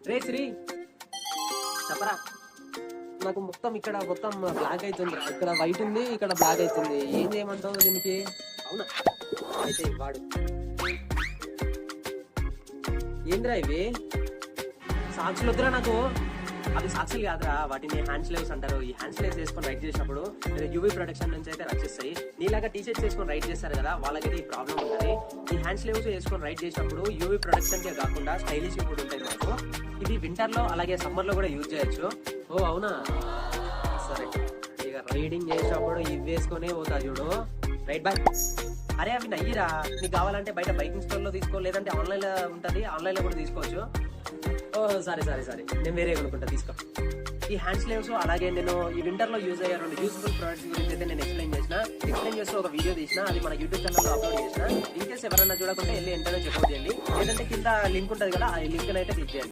రే శ్రీ చెప్పరా, నాకు మొత్తం ఇక్కడ మొత్తం బ్లాక్ అవుతుంది. ఇక్కడ వైట్ ఉంది, ఇక్కడ బ్లాక్ అవుతుంది. ఏం చేయమంటావు దీనికి? అవునా, అయితే వాడు ఏంద్రా ఇవి సాక్షులు వద్దురా నాకు. అవి సాక్షులు కాదురా, వాటిని హ్యాండ్ స్లీవ్స్ అంటారు. ఈ హ్యాండ్ స్లీవ్స్ వేసుకొని రైడ్ చేసినప్పుడు యూవీ ప్రొటెక్షన్ నుంచి అయితే రక్షిస్తాయి. నీలాగా టీ షర్ట్స్ వేసుకొని రైడ్ చేస్తారు కదా, వాళ్ళకైతే ఈ ప్రాబ్లం ఉంటుంది. ఈ హ్యాండ్ స్లీవ్స్ వేసుకొని రైడ్ చేసినప్పుడు యూవీ ప్రొటెక్షన్ కే కాకుండా స్టైలిష్ కూడా ఉంటాయి మాకు. ఇది వింటర్ లో అలాగే సమ్మర్ లో కూడా యూజ్ చేయొచ్చు. ఓ అవునా, సరే. ఇక రైడింగ్ చేసేటప్పుడు ఇవి వేసుకొని పోతా చూడు. Right boy. అరే అవి నయ్యిరా, నీకు కావాలంటే బయట బైకింగ్ స్టోర్ లో తీసుకో, లేదంటే ఆన్లైన్ లో ఉంటది, ఆన్లైన్ లో కూడా తీసుకోవచ్చు. ఓ సరే సరే సరే, నేను వేరే కొనుక్కుంటా, తీసుకో. ఈ హ్యాండ్ స్లీవ్స్ అలాగే నేను ఈ వింటర్ లో యూజ్ అయ్యే 2 యూస్ఫుల్ ప్రొడక్ట్స్ గురించి అయితే నేను ఎక్స్ప్లెయిన్ చేస్తూ ఒక వీడియో తీసిన, అది మన యూట్యూబ్ ఛానల్ లో అప్లోడ్ చేసిన. ఇన్ కేసు ఎవరైనా చూడకుంటే వెళ్ళి ఎంటనే చెక్అౌట్ చేయండి, లేదంటే కింద లింక్ ఉంటుంది కదా, ఆ లింక్ అయితే క్లిక్ చేయండి.